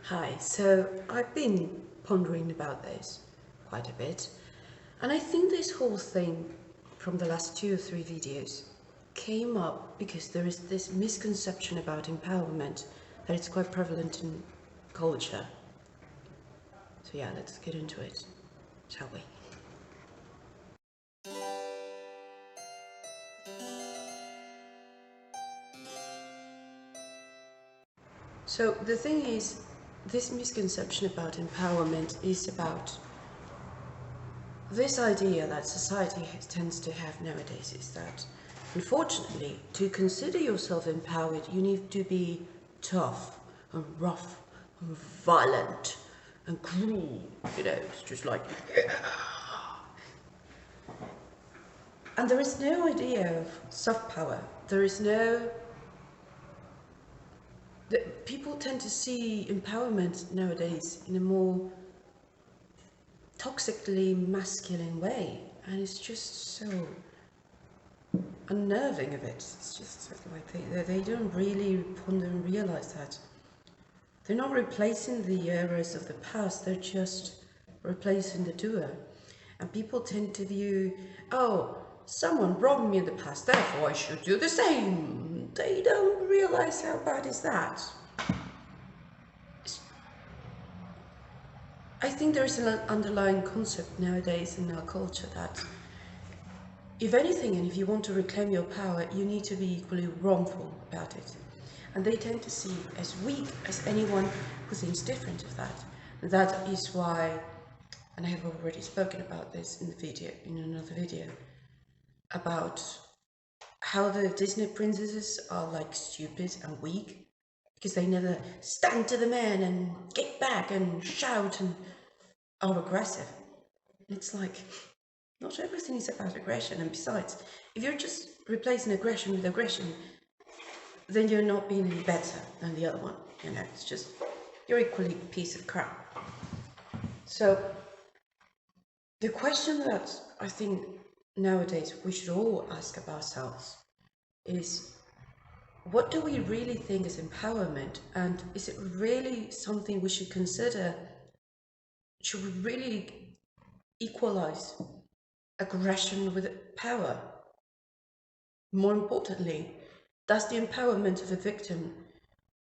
Hi, so I've been pondering about this quite a bit, and I think this whole thing from the last 2 or 3 videos came up because there is this misconception about empowerment that it's quite prevalent in culture. So yeah, let's get into it, shall we? So the thing is, this misconception about empowerment is about this idea that society tends to have nowadays is that, unfortunately, to consider yourself empowered, you need to be tough and rough and violent and cruel. It's just like, yeah. And there is no idea of soft power. There is no. People tend to see empowerment nowadays in a more toxically masculine way, and it's just so unnerving of it. It's just like they don't really ponder and realize that they're not replacing the errors of the past, they're just replacing the doer. And people tend to view, oh, someone wronged me in the past, therefore I should do the same. They don't realize how bad is that. I think there is an underlying concept nowadays in our culture that if anything, and if you want to reclaim your power, you need to be equally wrongful about it. And they tend to see as weak as anyone who thinks different of that. And that is why, and I have already spoken about this in another video, about how the Disney princesses are like stupid and weak because they never stand to the man and get back and shout and are aggressive. It's like, not everything is about aggression, and besides, if you're just replacing aggression with aggression, then you're not being any better than the other one. It's just, you're equally a piece of crap. So, the question that I think nowadays we should all ask of ourselves is, what do we really think is empowerment, and is it really something we should consider? Should we really equalize aggression with power? More importantly, does the empowerment of a victim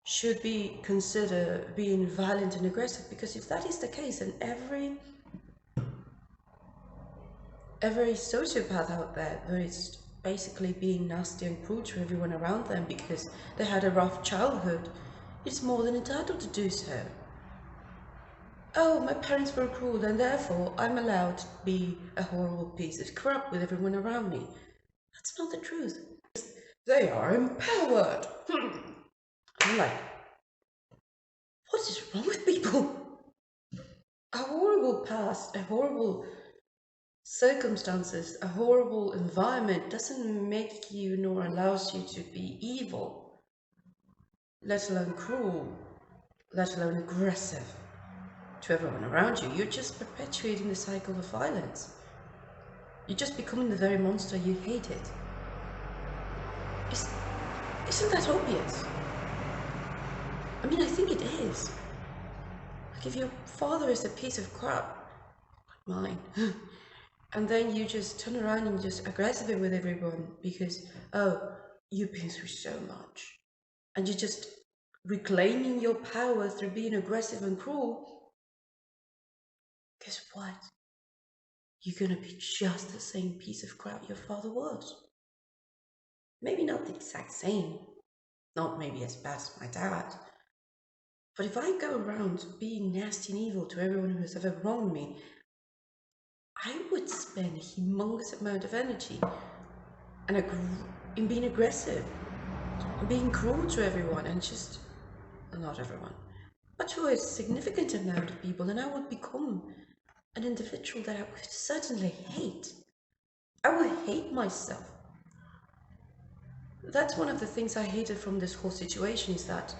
should be considered being violent and aggressive? Because if that is the case, then every sociopath out there who is basically being nasty and cruel to everyone around them because they had a rough childhood is more than entitled to do so. Oh, my parents were cruel and therefore I'm allowed to be a horrible piece of crap with everyone around me. That's not the truth. They are empowered. I'm like, what is wrong with people? A horrible past, a horrible circumstances, a horrible environment doesn't make you nor allows you to be evil, let alone cruel, let alone aggressive to everyone around you. You're just perpetuating the cycle of violence. You're just becoming the very monster you hated. Isn't that obvious? I mean, I think it is. Like, if your father is a piece of crap, like mine, and then you just turn around and just aggressive with everyone because, oh, you've been through so much, and you're just reclaiming your power through being aggressive and cruel, guess what? You're gonna be just the same piece of crap your father was. Maybe not the exact same, not maybe as bad as my dad, but if I go around being nasty and evil to everyone who has ever wronged me, I would spend a humongous amount of energy in being aggressive and being cruel to everyone, and just, not everyone, but to a significant amount of people, and I would become an individual that I would certainly hate. I would hate myself. That's one of the things I hated from this whole situation, is that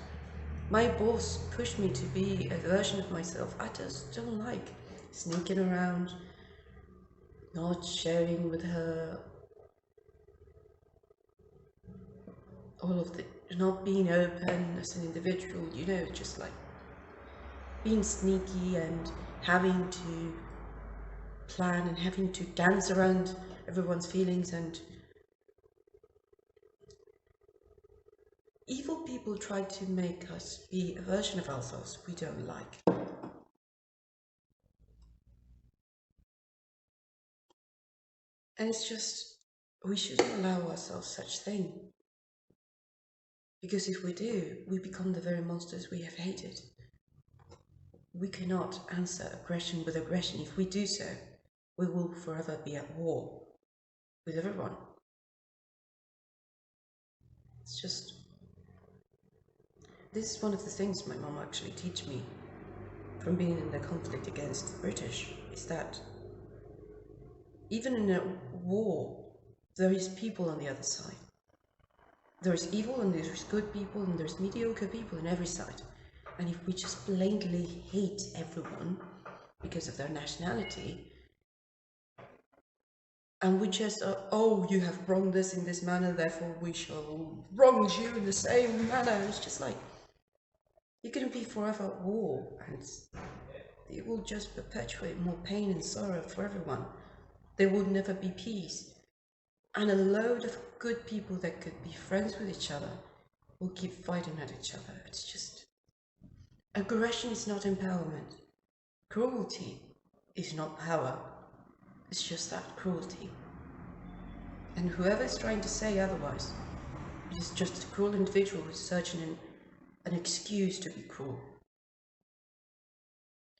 my boss pushed me to be a version of myself I just don't like. Sneaking around, not sharing with her, all of the, not being open as an individual, just like, being sneaky and having to plan and having to dance around everyone's feelings, and evil people try to make us be a version of ourselves we don't like. And it's just, we shouldn't allow ourselves such thing. Because if we do, we become the very monsters we have hated. We cannot answer aggression with aggression. If we do so, we will forever be at war with everyone. It's just, this is one of the things my mom actually taught me from being in the conflict against the British, is that even in a war, there is people on the other side. There is evil and there's good people and there's mediocre people on every side. And if we just blatantly hate everyone because of their nationality, and we just, oh, you have wronged us in this manner, therefore we shall wrong you in the same manner. It's just like, you're going to be forever at war, and it will just perpetuate more pain and sorrow for everyone. There will never be peace. And a load of good people that could be friends with each other will keep fighting at each other. It's just, aggression is not empowerment. Cruelty is not power. It's just that, cruelty. And whoever is trying to say otherwise is just a cruel individual who's searching an excuse to be cruel.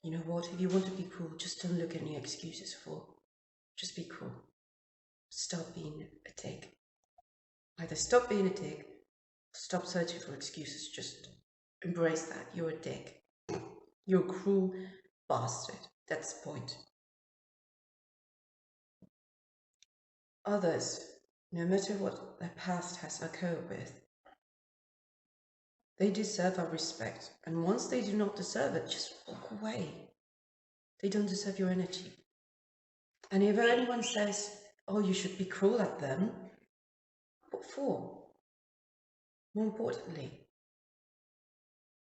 You know what? If you want to be cruel, just don't look at any excuses for. Just be cruel. Stop being a dick. Either stop being a dick, stop searching for excuses. Just embrace that. You're a dick. You're a cruel bastard. That's the point. Others, no matter what their past has occurred with, they deserve our respect. And once they do not deserve it, just walk away. They don't deserve your energy. And if anyone says, oh, you should be cruel at them, what for? More importantly,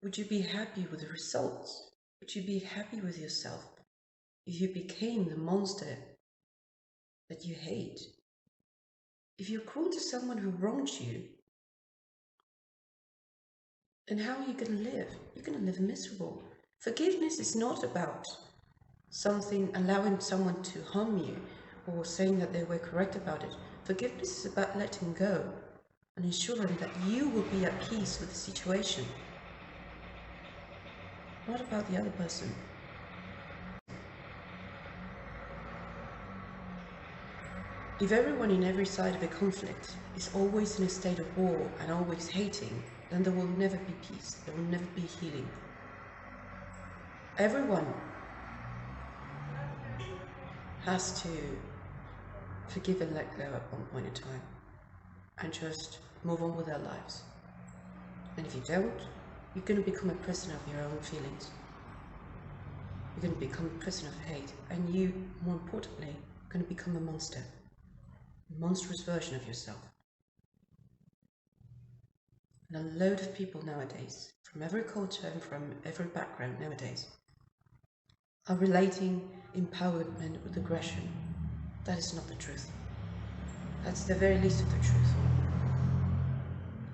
would you be happy with the results? Would you be happy with yourself if you became the monster that you hate? If you're cruel to someone who wronged you, then how are you going to live? You're going to live miserable. Forgiveness is not about something, allowing someone to harm you or saying that they were correct about it. Forgiveness is about letting go and ensuring that you will be at peace with the situation, not about the other person. If everyone in every side of a conflict is always in a state of war and always hating, then there will never be peace, there will never be healing. Everyone has to forgive and let go at one point in time and just move on with their lives. And if you don't, you're going to become a prisoner of your own feelings. You're going to become a prisoner of hate, and you, more importantly, are going to become a monster. A monstrous version of yourself. And a load of people nowadays, from every culture and from every background nowadays, are relating empowerment with aggression. That is not the truth. That's the very least of the truth.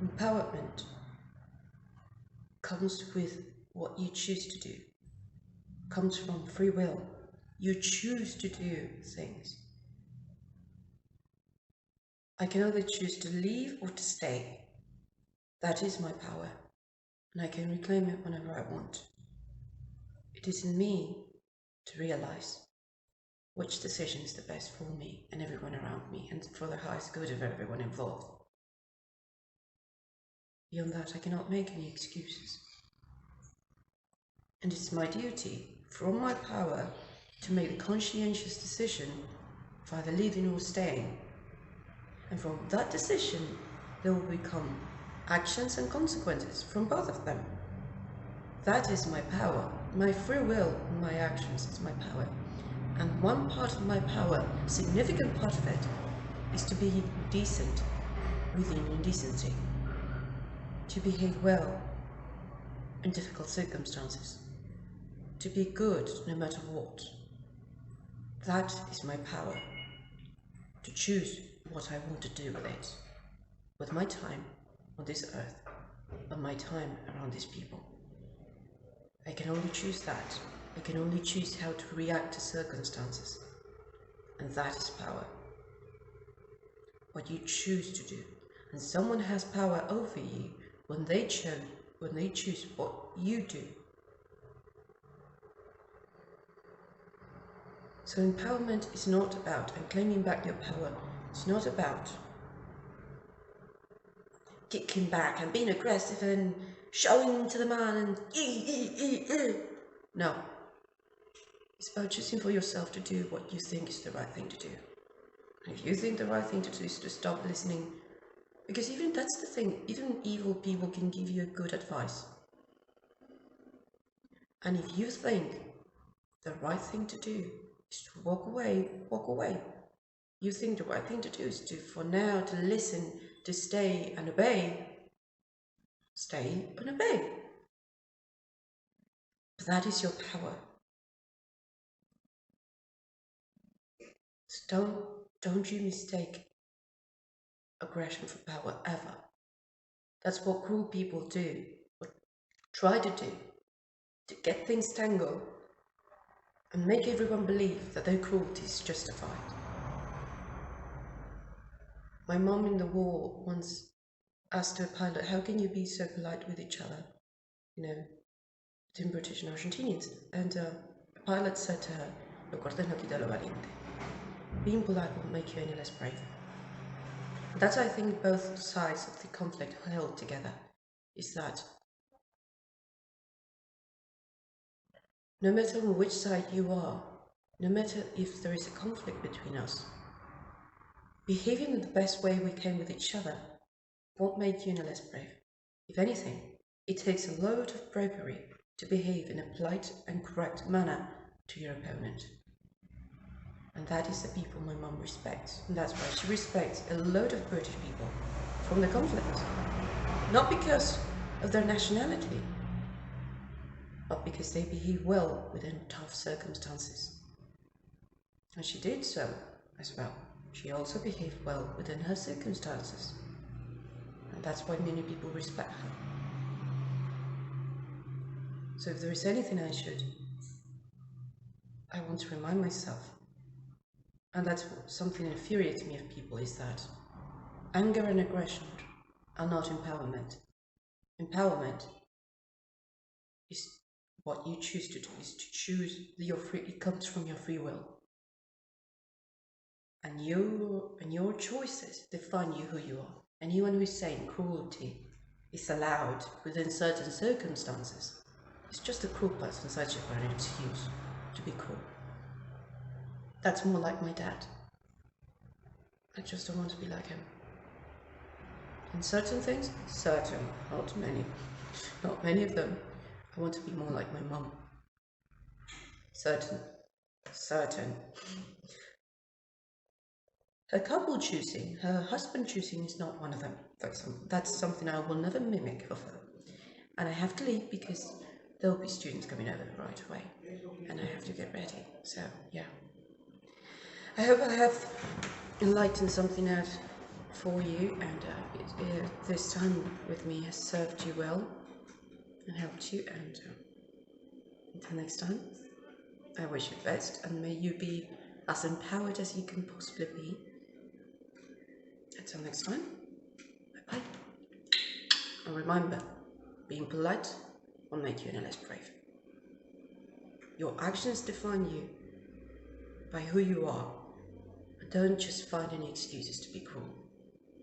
Empowerment comes with what you choose to do. Comes from free will. You choose to do things. I can either choose to leave or to stay. That is my power, and I can reclaim it whenever I want. It is in me to realize which decision is the best for me and everyone around me, and for the highest good of everyone involved. Beyond that, I cannot make any excuses. And it's my duty, from my power, to make the conscientious decision of either leaving or staying. And from that decision, there will become actions and consequences from both of them. That is my power. My free will and my actions is my power. And one part of my power, a significant part of it, is to be decent within indecency. To behave well in difficult circumstances. to be good no matter what. That is my power, to choose what I want to do with it, with my time on this earth, and my time around these people. I can only choose that. I can only choose how to react to circumstances. And that is power. What you choose to do. And someone has power over you when they choose what you do. So empowerment is not about, and claiming back your power, it's not about kicking back and being aggressive and showing to the man and no. It's about choosing for yourself to do what you think is the right thing to do. And if you think the right thing to do is to stop listening, because even that's the thing, even evil people can give you good advice. And if you think the right thing to do is to walk away, walk away. You think the right thing to do is to, for now, to listen, to stay and obey. Stay and obey. But that is your power. So don't you mistake aggression for power ever. That's what cruel people do, or try to do, to get things tangled and make everyone believe that their cruelty is justified. My mom in the war once asked her pilot, how can you be so polite with each other? You know, between British and Argentinians. And the pilot said to her, lo cortés no quita lo valiente. Being polite won't make you any less brave. That's, I think, both sides of the conflict held together, is that no matter on which side you are, no matter if there is a conflict between us, behaving in the best way we can with each other won't make you any less brave. If anything, it takes a load of bravery to behave in a polite and correct manner to your opponent. And that is the people my mum respects. And that's why she respects a load of British people from the conflict. Not because of their nationality, but because they behave well within tough circumstances. And she did so as well. She also behaved well within her circumstances. And that's why many people respect her. So if there is anything I want to remind myself, and that's something that infuriates me of people, is that anger and aggression are not empowerment. Empowerment is what you choose to do, is to choose it comes from your free will. And your choices define you who you are. Anyone who is saying cruelty is allowed within certain circumstances is just a cruel person searching for an excuse to be cruel. That's more like my dad. I just don't want to be like him. In certain things, certain, not many of them. I want to be more like my mum. Certain. Her couple choosing, her husband choosing is not one of them. That's something I will never mimic of her. And I have to leave because there'll be students coming over right away. And I have to get ready. So, yeah. I hope I have enlightened something out for you, and this time with me has served you well and helped you. And until next time, I wish you the best, and may you be as empowered as you can possibly be. Until next time, bye-bye. And remember, being polite will make you any less brave. Your actions define you by who you are. But don't just find any excuses to be cruel.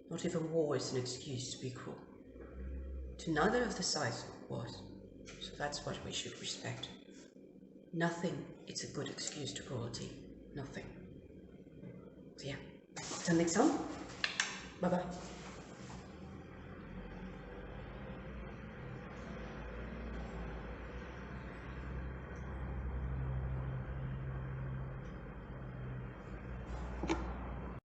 Not even war is an excuse to be cruel. To neither of the sides was. So that's what we should respect. Nothing is a good excuse to cruelty. Nothing. So yeah, until next time, bye-bye.